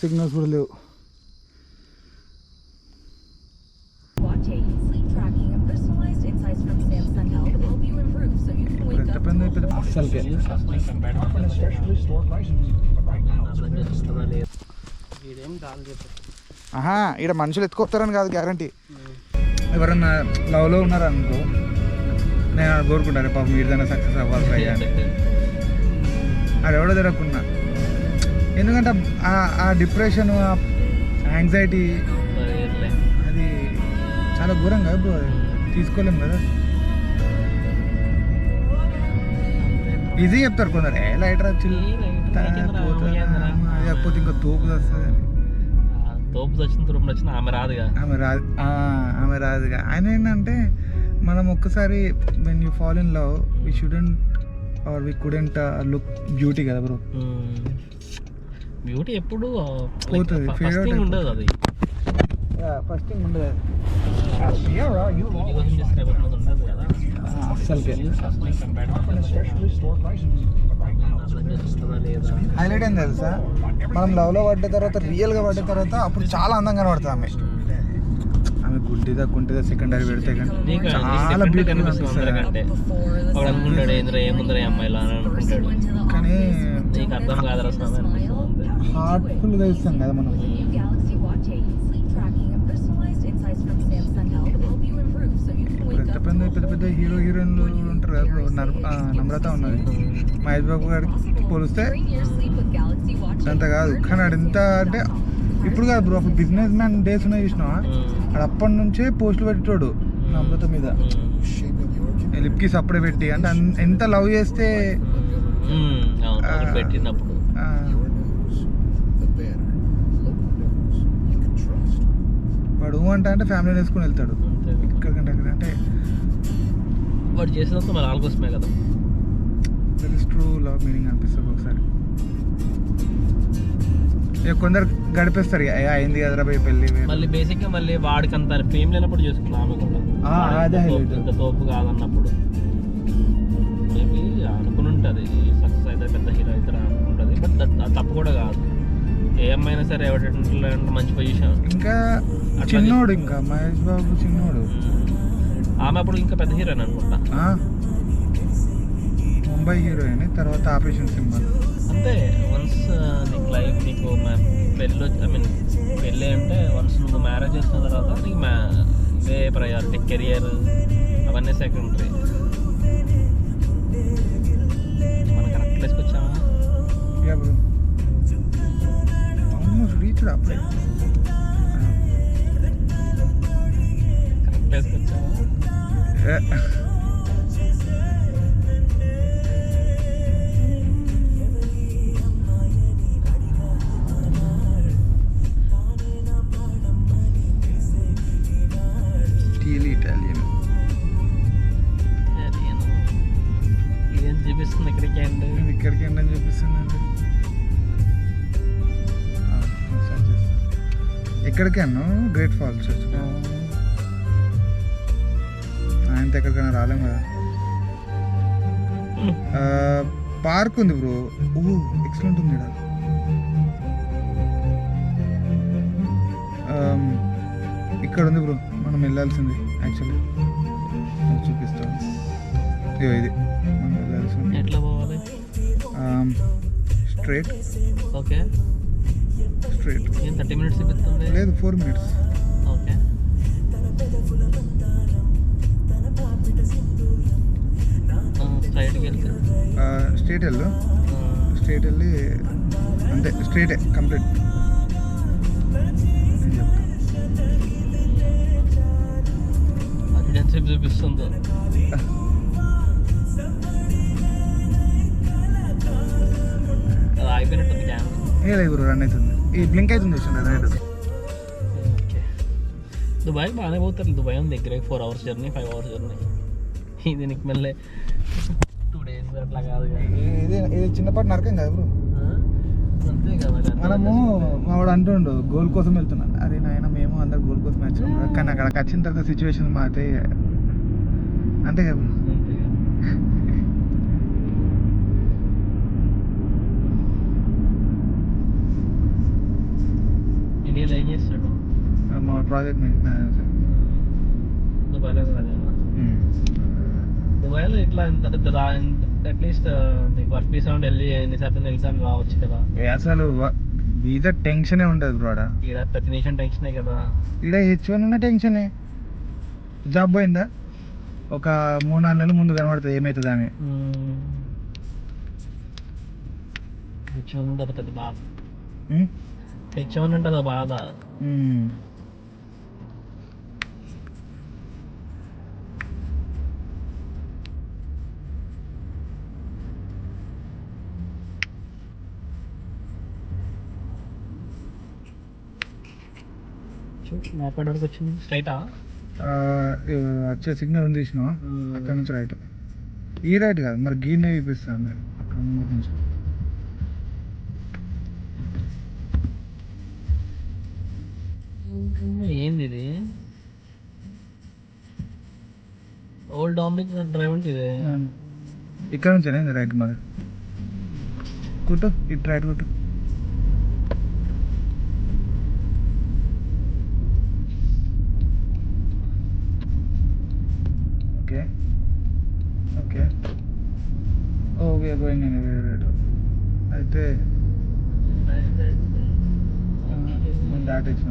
Signals కూడా లేవు. ఆహా, ఇక్కడ మనుషులు ఎత్తుకొస్తారని కాదు గ్యారంటీ. ఎవరన్నా లవ్లో ఉన్నారనుకో, నేను కోరుకుంటాను పాపం వీడిదైనా సక్సెస్ అవ్వాలి ట్రై అని. అది ఎవడో తిరగకున్నా, ఎందుకంటే ఆ డిప్రెషన్, ఆ యాంగ్జైటీ అది చాలా ఘోరం కదా బ్రో. తీసుకోలేము కదా. ఈజీ చెప్తారు కొందరు, ఏ లైటర్ వచ్చి లేకపోతే ఇంకా తోపు వస్తుంది. తోపు వచ్చిన తోపు వచ్చిన ఆమె రాదుగా. ఆమె రాదుగా. ఆయన ఏంటంటే మనం ఒక్కసారి when you fall in love we shouldn't or we couldn't look beauty కదా బ్రో. బ్యూటీ ఎప్పుడు పోతుంది, ఫేడ్ అవుట్ ఉండదు. అది ఫస్ట్ థింగ్ ఉండదు అసలుకే. హైలైట్ ఏం తెలుసా, మనం లవ్లో పడ్డ తర్వాత, రియల్గా పడ్డ తర్వాత అప్పుడు చాలా అందంగా కనబడుతుంది ఆమె. ఆమె గుడ్డిదా సెకండరీ పెడితే కానీ చాలా బ్యూటిఫుల్ అనిపిస్తుంది. కానీ హార్ట్ఫుల్గా ఇస్తాం కదా మనం. పెద్ద పెద్ద హీరో హీరోయిన్లు ఉంటారు కదా. నమ్రత ఉన్నది, మహేష్ బాబు గారికి పోలిస్తే అంత కాదు. కానీ ఆడు ఎంత అంటే ఇప్పుడు కాదు బ్రో, అప్పుడు బిజినెస్ మ్యాన్ డేస్ ఉన్నాయి చూసినావా, ఆడు అప్పటి నుంచే పోస్టులు పెట్టాడు నమ్రత మీద, లిప్కి సప్పుడే పెట్టి. అంటే ఎంత లవ్ చేస్తే పెట్టినప్పుడు వాడు అంటే ఫ్యామిలీ వేసుకుని వెళ్తాడు ఇక్కడికంటే అక్కడ. అంటే వాడు చేసినంత మరి ఆల్కోసమే కదా. That is true love meaning అనిపిస్తుంది ఒకసారి. ఇక కొందరు గడిపేస్తారు, అయింది కదరా పోయి పెళ్ళి. మళ్ళీ బేసిక్గా మళ్ళీ వాడికి అంత ఫేమ్ లేనప్పుడు చేసుకున్నా ఆమె కూడా ఇంత తోపు కాదన్నప్పుడు మేబీ అనుకుని ఉంటుంది సక్సెస్ అయితే పెద్ద హీరో అవుతారా అనుకుంటుంది. బట్ అది తప్పు కూడా కాదు. ఏమైనా సరే ఎవరి మంచి పొజిషన్. ఇంకా చిన్నోడు, ఇంకా మహేష్ బాబు చిన్నోడు. ఆమె అప్పుడు ఇంకా పెద్ద హీరోయిన్ అనుకుంటా, ముంబై హీరోయిన్. తర్వాత ఆపరేషన్ సింబల్. అంతే. వన్స్ నీకు లైఫ్, నీకు పెళ్ళి, ఐ మీన్ పెళ్ళి అంటే వన్స్ నువ్వు మ్యారేజ్ చేసిన తర్వాత నీకు ఇదే ప్రయారిటీ, కెరియర్ అవన్నీ సెకండరీ. మనం కరెక్ట్ ప్లేస్కి వచ్చామా? ఆల్మోస్ట్ రీచ్డ్ అప్పుడే. కరెక్ట్ ప్లేస్కి వచ్చామా? ఏం చూపిస్తుంది ఇక్కడికి అండి, ఇక్కడికి అండి అని చూపిస్తుందండి. ఎక్కడికి అన్నా గ్రేట్ ఫాల్స్ ఆయనతో ఎక్కడికైనా రాలేము కదా. పార్క్ ఉంది బ్రో, ఎక్సలెంట్ ఉంది ఇక్కడ. ఇక్కడ ఉంది బ్రో, మనం వెళ్ళాల్సింది యాక్చువల్లీ. చూపిస్తాం, ఇది మనం వెళ్ళాల్సింది. ఎట్లా పోవాలి? స్ట్రైట్. Okay, straight. 30 minutes చూపిస్తుంది? లేదు, 4 minutes. ఓకే, స్ట్రైట్కి వెళ్తే స్ట్రైట్ వెళ్ళు, స్ట్రైట్ వెళ్ళి అంతే, స్ట్రైటే కంప్లీట్. అది ఎంతసేపు చూపిస్తుందో. అది ఆగిపోయినట్టుంది కెమెరా. లేదు బ్రో, రన్ అవుతుంది. ఈ బ్లింక్ అవుతుంది చూడండి రైట్. ఓకే, దుబాయ్ బాగానే పోతారు. దుబాయ్ దగ్గర 4 hours జర్నీ, 5 hours జర్నీ. ఇది నీకు మళ్ళీ 2 days అట్లా కాదు. ఇది చిన్నపాటి నరకం కదా బ్రో. అంతే కదా. మనము మావాడు అంటుండు గోల్ కోసం వెళ్తున్నాను. అరే నాయన, మేము అందరు గోల్ కోసం వచ్చాము, కానీ అక్కడికి వచ్చిన తర్వాత సిచ్యువేషన్ మాతే అంతే కదా. చేస్తాడు? మా ప్రాజెక్ట్ మేనేజర్. దుబాయ్లో కాదు. దుబాయ్లో ఇట్లా అట్లీస్ట్ నీకు వర్క్ వీసా ఉండి వెళ్ళి ఎన్నిసార్లు ఎగ్జామ్ రావచ్చు కదా. అసలు వీసా టెన్షనే ఉంటుంది బ్రోడ. ఇక్కడ ప్రతి నిమిషం టెన్షనే కదా. ఇక్కడ H1 ఉన్న టెన్షనే. జాబ్ పోయిందా ఒక 3-4 నెలల ముందు కనబడుతుంది ఏమవుతుంది అని. H1 ఉంటుంది బాధ. H1 ఉంటుంది బాధ. ఎక్కడి వరకు వచ్చింది? స్ట్రైటా వచ్చే సిగ్నల్ ఉంది చూసినా అక్కడ నుంచి రైట్. ఈ రైట్ కాదు మరి గీనే చూపిస్తాను మీరు అక్కడ నుంచి. ఏంది ఇది? ఓల్డ్ డామినిక్ డ్రైవ్ అంటే ఇది. ఇక్కడ నుంచి రైట్ మరి కుట్టు ఇటు రైట్ కుట్టు. Okay okay okay going in right. అయితే నేను దాటించిన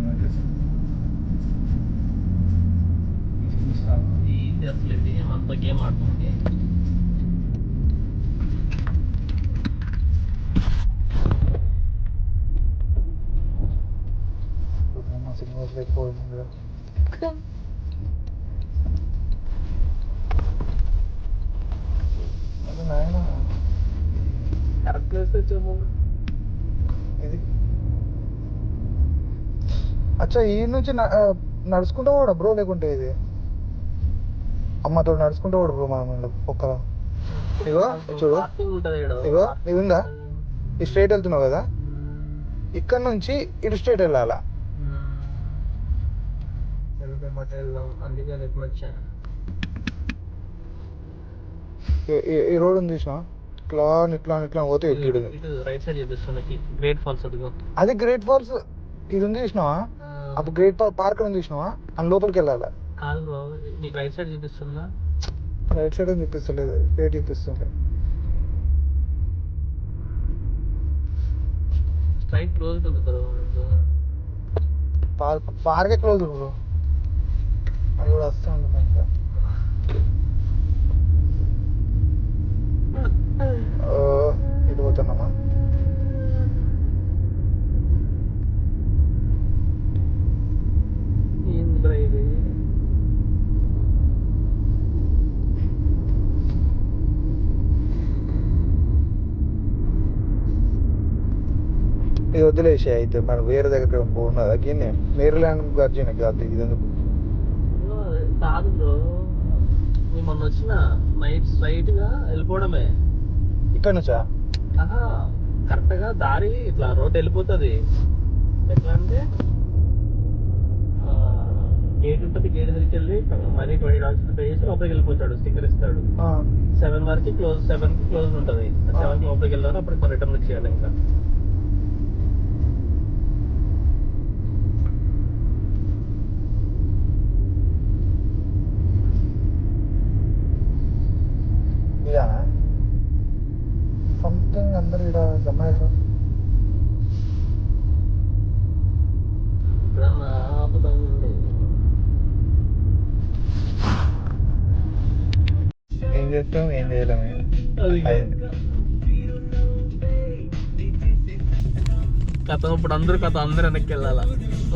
ఏంది అసలు ఇది? అంత గేమ్ ఆడుతుంది. సిగ్నల్స్ లేకపోయింది కదా. అది నాయన కరెక్ట్ ప్లేస్ వచ్చాము. ఇది అచ్చా ఈ నుంచి నడుచుకుంటూ పోవడం బ్రో, లేకుంటే ఇది అమ్మతో నడుచుకుంటూ పోవడం బ్రో. మనం ఒక్క ఇగో చూడు, ఇగో ఇది ఉందా, ఈ స్ట్రైట్ వెళ్తున్నావు కదా, ఇక్కడ నుంచి ఇటు స్ట్రైట్ వెళ్ళాలా. ఈ రోడ్ ఉంది చూసినా, ఇట్లా ఇట్లా ఇట్లా పోతే రైట్ సైడ్ చూపిస్తుంది గ్రేట్ ఫాల్స్. అది గ్రేట్ ఫాల్స్. ఇది ఉంది చూసినావా, అప్పుడు గ్రేట్ పార్క్ ఉంది చూసినావా, అని లోపలికి వెళ్ళాలి. కాదు బ్రో, నీకు రైట్ సైడ్ చూపిస్తుందా? రైట్ సైడ్ చూపిస్తలేదు, స్ట్రైట్ చూపిస్తుంది. Straight close bro. పార్కే క్లోజ్ బ్రో. అది కూడా వస్తూ ఉంటుంది ఇంకా. ఇటు పోతున్నామా? ఏంది బ్రో ఇది? ఇది వదిలేసి అయితే మనం వేరే దగ్గర పోన్నదా గిన్నె నేర్లాండ్ గర్జన కాదు ఇది. కాదు బ్రో, మేము మొన్న వచ్చిన నైట్ స్ట్రైట్ గా వెళ్ళిపోవడమే. ఇక్కడ నుంచా? కరెక్ట్ గా దారి ఇట్లా రోడ్ వెళ్ళిపోతుంది. ఎట్లా అంటే గేట్ ఉంటుంది, గేట్ దగ్గరికి వెళ్ళి మరీ $20 పే చేసి లోపలికి వెళ్ళిపోతాడు, స్టిక్కర్ ఇస్తాడు. 7 వరకు క్లోజ్, 7 కి క్లోజ్ ఉంటుంది. 7 లోపలికి వెళ్ళారు, అప్పుడు రిటర్న్ వచ్చేయాలి. ఇంకా సంథింగ్ అందరు ఇక్కడ గమనించారు. ఏం చేస్తాం, ఏం చేయలేము. కథ ఇప్పుడు అందరూ వెనక్కి వెళ్ళాలా,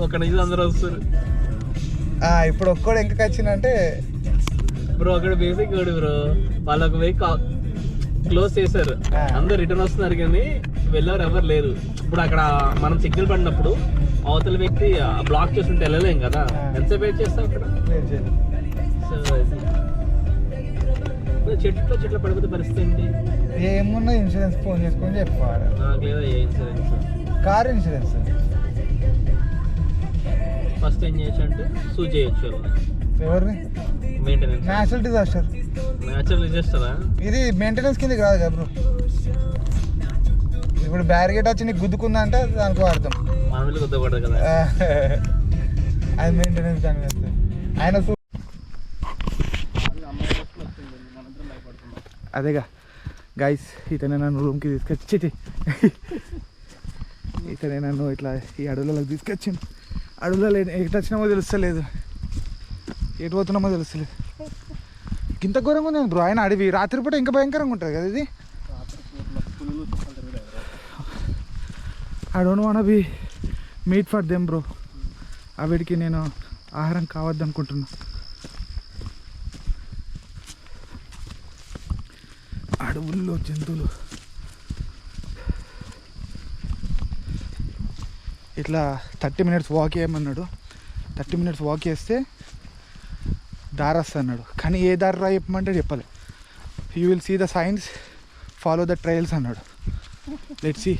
ఒక నుంచి అందరూ వస్తారు. ఇప్పుడు ఒక్కడు ఎంకకి వచ్చిందంటే బ్రో అక్కడ బేసిక్ కోడి బ్రో, వాళ్ళొక వెహికల్ క్లోజ్ చేశారు, అందరు రిటర్న్ వస్తున్నారు కానీ వెళ్ళారు ఎవరు లేరు. ఇప్పుడు అక్కడ మనం సిగ్నల్ పడినప్పుడు అవతల వ్యక్తి బ్లాక్ చేస్తుంటే వెళ్ళలేం కదా, ఎంతసేపు వెయిట్ చేస్తాం అక్కడ. చెట్ల పడిపోతే పరిస్థితి ఏంటి? ఏమున్నా ఇన్సూరెన్స్ ఫోన్ చేసుకొని చెప్పుకోవాలి. నాకు లేదా ఏ ఇన్సూరెన్స్? కార్ ఇన్సూరెన్స్ ఫస్ట్ ఏం చేయొచ్చు అంటే సూ చేయొచ్చు. ఎవరిని? మెయింటెనెన్స్. Natural disaster. నేచురల్ డిజాస్టరా? ఇది మెయింటెనెన్స్ కింద కాదు కదా బ్రో. ఇప్పుడు బ్యారిగేట్ వచ్చి నీకు గుద్దుకుందంటే దానికి అర్థం. మామిడి కొద్దకూడదు కదా. అది మెయింటెనెన్స్ దాని మీద ఆయన అదేగా గైస్, ఇతనే నన్ను రూమ్కి తీసుకొచ్చి ఇతనే నన్ను ఇట్లా ఈ అడవులలోకి తీసుకొచ్చింది. అడవులలో ఎటు వచ్చినామో తెలుస్తలేదు, ఎటు పోతున్నామో తెలుస్తలేదు. ఇంత ఘోరంగా ఉంది బ్రో. ఆయన అడవి రాత్రిపూట ఇంకా భయంకరంగా ఉంటుంది కదా ఇది. I don't want be meet for them bro. వీడికి నేను ఆహారం కావద్దు అనుకుంటున్నా. అడవుల్లో జంతువులు ఇట్లా 30 minutes వాక్ చేయమన్నాడు. 30 minutes వాక్ చేస్తే దారి వస్తుంది అన్నాడు. కానీ ఏ దారి రా చెప్పమంటే చెప్పాలి. You will see the signs, follow the trails అన్నాడు. Let's see.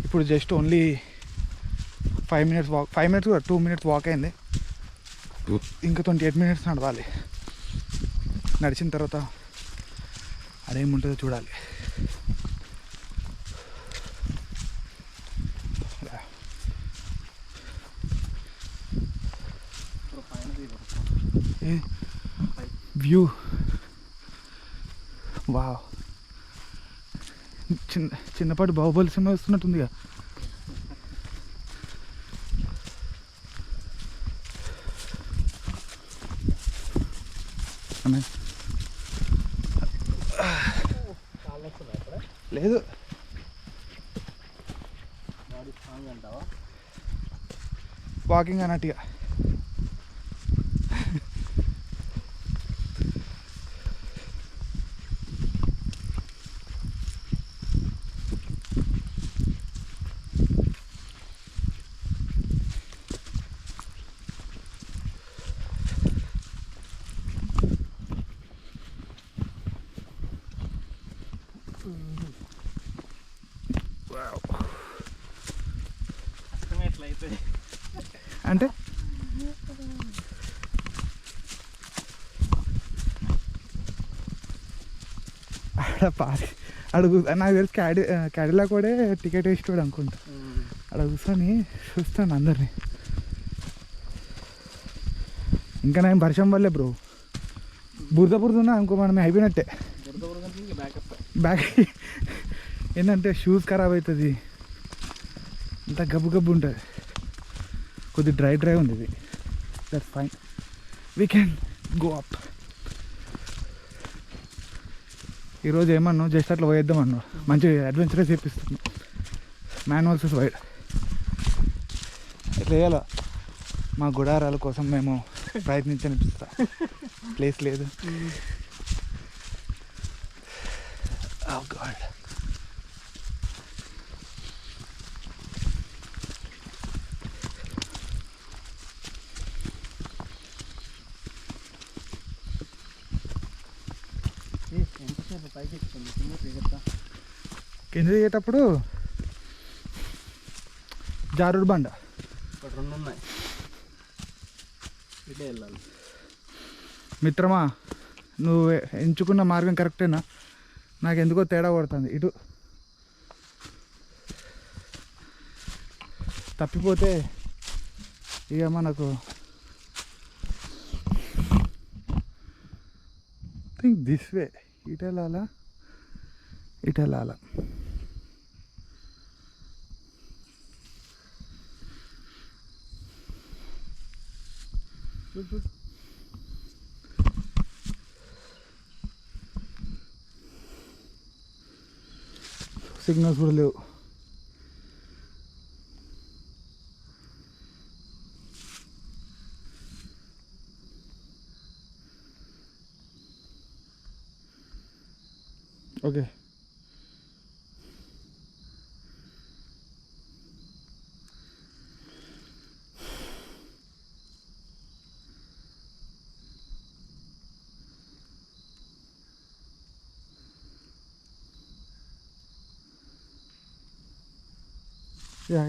ఇప్పుడు just only 5 minutes walk, 5 minutes కూడా 2 minutes వాక్ అయింది. ఇంకా 28 minutes నడవాలి. నడిచిన తర్వాత అదేముంటుందో చూడాలి. View wow. చిన్నపాటి బాహుబలి సినిమా వస్తున్నట్టుందిగా. లేదు వాకింగ్ అన్నట్టుగా. అంటే అడుగు నాకు తెలిసి క్యాడిలా కూడా టికెట్ వేసుకోడు అనుకుంటా. అక్కడ కూర్చొని చూస్తాను అందరినీ. ఇంకా నేను వర్షం వల్లే బ్రో బురద ఉన్నా అనుకో మనం అయిపోయినట్టే. బ్యాక్ ఏంటంటే షూస్ ఖరాబ్ అవుతుంది, అంతా గబ్బు గబ్బు ఉంటుంది. కొద్ది డ్రై ఉంది ఇది. That's fine, we can go up. ఈరోజు ఏమన్నా జస్ట్ అట్లా పోయేద్దాం అన్నాడు. మంచి అడ్వెంచరస్ చేపిస్తుంది. మ్యాన్ వర్సెస్ వైల్డ్ ఎట్లా చేయాలో మా గుడారాల కోసం మేము ప్రయత్నించనిపిస్తా. ప్లేస్ లేదు. Oh God. కింద దిగేటప్పుడు జారుడు బండ 2 ఉన్నాయి, ఇటే వెళ్ళాలి. మిత్రమా, నువ్వు ఎంచుకున్న మార్గం కరెక్టేనా? నాకు ఎందుకో తేడా కొడుతుంది. ఇటు తప్పిపోతే ఇక మనకు థింక్ దిస్ వే. ఇటు వెళ్ళాలా, ఇటు వెళ్ళాలా? సిగ్నల్స్ కూడా లేవు. ఓకే,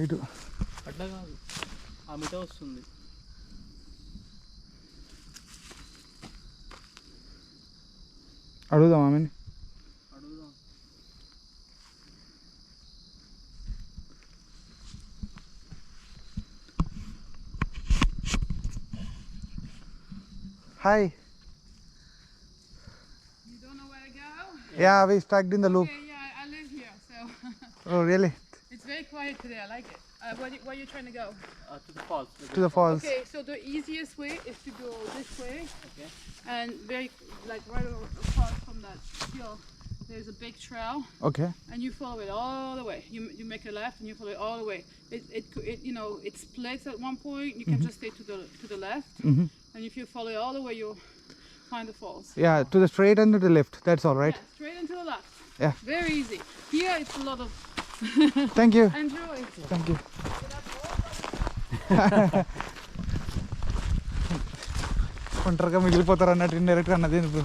ఇటు అట్లా కాదు, ఆమెతో వస్తుంది. అడుగుదాం ఆమెని. అడుగుదాం. Hi. You don't know where to go? Yeah, we stuck in the loop. Okay, yeah, I live here, so Oh, really? it's very quiet today. I like it. Where are you trying to go? To the falls. To the falls. Okay, so the easiest way is to go this way, Okay. and very like right across from that hill, there's a big trail, Okay. and you follow it all the way. You make a left, and you follow it all the way. It you know it splits at one point. You can just stay to the left, Mm-hmm. and if you follow it all the way, you'll find the falls. Yeah, to the straight and to the left. That's all right. Yeah, straight and to the left. Yeah. Very easy. Here it's a lot of Thank you. enjoy. Thank you. ఒంటరిగా మిగిలిపోతారు అన్నట్టు ఇండైరెక్ట్గా అన్నది bro.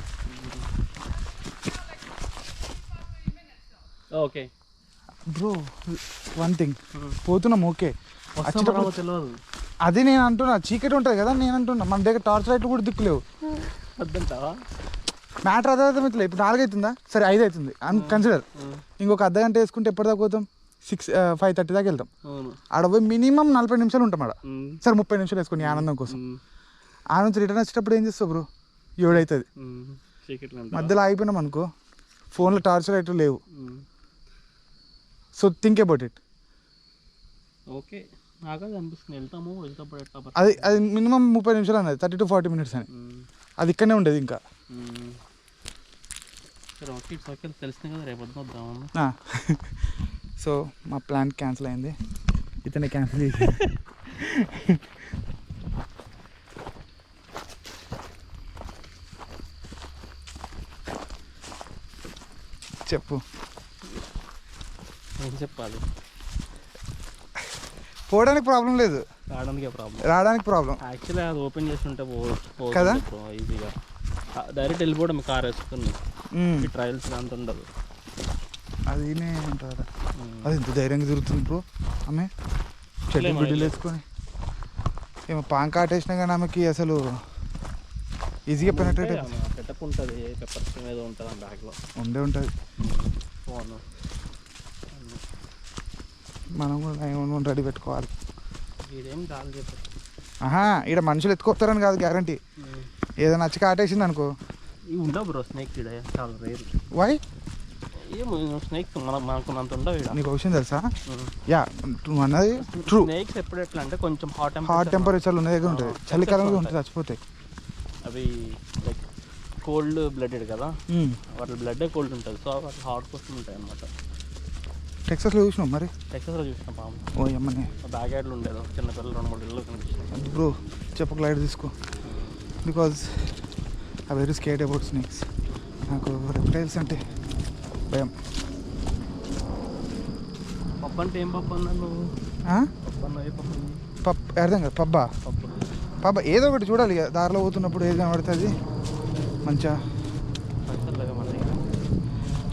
Okay bro one thing పోతున్నాం okay వచ్చేటప్పుడు తెలియదు అది నేను అంటున్నా చీకటి ఉంటుంది కదా నేను అంటున్నా మన దగ్గర టార్చ్ లైట్లు కూడా దిక్కులేవు. వద్దంటావా? మ్యాటర్ అదే అవుతుంది. ఇప్పుడు 4 అవుతుందా, సరే 5 అవుతుంది కన్సిడర్. ఇంకొక అర్ధ గంట వేసుకుంటే ఎప్పటిదాకా పోతాం? 5:30 దాకా వెళ్తాం. అవును. ఆడ పోయి మినిమం 40 నిమిషాలు ఉంటాం ఆడ. సరే 30 నిమిషాలు వేసుకొని ఆనందం కోసం. ఆ నుంచి రిటర్న్ వచ్చేటప్పుడు ఏం చేస్తావు బ్రో? 7 అవుతుంది. మధ్యలో ఆగిపోయినాం అనుకో, ఫోన్లో టార్చ్ లైట్లు లేవు. So think about it. Okay నాకు అది అనిపిస్తుంది వెళ్తాము వెళ్తాప్పుడు ఎట్లా అది మినిమం 30 నిమిషాలు అన్నది, 30 to 40 minutes అని. అది ఇక్కడనే ఉండేది ఇంకా. సరే ఓకే ఇట్స్ ఓకే తెలిసింది కదా రేపు వద్దాము. సో మా ప్లాన్ క్యాన్సిల్ అయింది, ఇతనే క్యాన్సిల్ చేసి. చెప్పు ఏం చెప్పాలి? పోవడానికి ప్రాబ్లం లేదు, రావడానికి ప్రాబ్లం. యాక్చువల్లీ అది ఓపెన్ చేస్తుంటే కదా ఈజీగా డైరెక్ట్ వెళ్ళిపోవడం కార్ వేసుకుని ట్రయల్స్ అంత ఉండదు. అది ఉంటారా అది ఎంత ధైర్యంగా తిరుగుతుంది బ్రో ఆమె, చెట్టు బిడ్డలు వేసుకొని. ఏమో పాంక ఆటేసినా కానీ ఆమెకి అసలు ఈజీగా పెనట్రేట్ సెటప్ ఉంటుంది, పెప్పర్ స్ప్రే ఏదో ఉంటుంది బ్యాగ్లో ఉంటుంది. ఫోన్ మనం కూడా 911 రెడీ పెట్టుకోవాలి. ఇదేం చాలు చెప్పారు. ఇక్కడ మనుషులు ఎత్తుకొస్తారని కాదు గ్యారంటీ. ఏదైనా నచ్చి కాటేసింది అనుకో. ఇవి ఉండవు బ్రో స్నేక్ ఇక్కడ చాలా రేరు. వై? ఏమో స్నేక్ మనకు అంత ఉండవు ఇక్కడ. నీకు విషయం తెలుసా? యా నువ్వు అన్నది ట్రూ. స్నేక్స్ ఎప్పుడు ఎట్లా అంటే కొంచెం హాట్ టెంపరేచర్లు ఉన్న దగ్గర ఉంటుంది, చలికాలంలో ఉంటుంది చచ్చిపోతాయి అవి. లైక్ కోల్డ్ బ్లడెడ్ కదా, వాటి బ్లడ్ కోల్డ్ ఉంటుంది, సో వాటి హాట్ కోసం ఉంటాయి అన్నమాట. టెక్సాస్లో చూసినావు మరి? టెక్సాస్లో చూసిన పాము. ఓ అమ్మనే బ్యాగ్ యార్డ్లు ఉండేది, చిన్నపిల్లలు 2-3 ఇళ్ళు కనిపిస్తుంది. బ్రో చెప్పక లైట్ తీసుకో, because I very scared about snakes. నాకు రెప్టైల్స్ అంటే భయం. పప్పు అంటే ఏం పప్పు అన్నా నువ్వు? పప్పు అన్న ఏ పప్పు? పప్పు అర్థం కదా, పబ్బా ఏదో ఒకటి చూడాలి కదా, దారిలో పోతున్నప్పుడు ఏది కనబడుతుంది మంచిగా.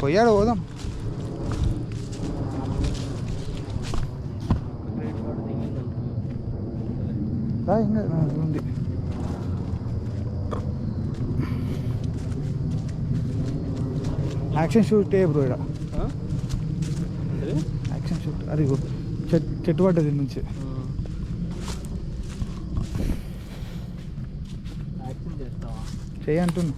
పోయాడు పోదాం. ఇంకా ఉంది యాక్షన్ షూట్ బ్రో ఇక్కడ. యాక్షన్ షూట్ అది చెట్టు పడ్డది నుంచి. చెయ్యి అంటున్నా,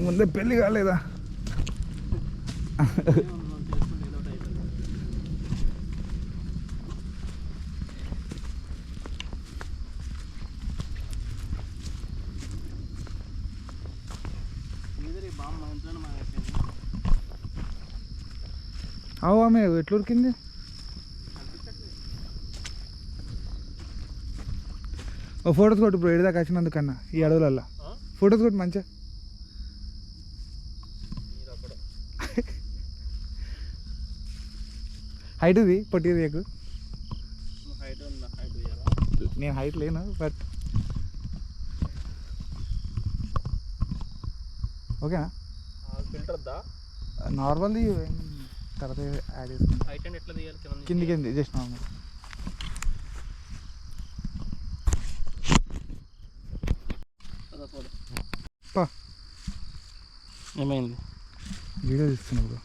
ముందే పెళ్ళి కాలేదా? ఆమె ఎట్లా ఉరికింది? ఓ ఫొటోస్ కొట్టు ఇప్పుడు ఎడదాకా వచ్చినందుకన్నా ఈ అడవులల్లో ఫొటోస్ కొట్టు మంచిగా. హైట్ ఇది పొట్టిది నీకు? నేను హైట్ లేను బట్ ఓకేనా? నార్మల్ది తర్వాత యాడ్ చేసుకుంటాం. కింది జస్ట్ నార్మల్. ఏమైంది? వీడియో తీస్తున్నా బ్రో.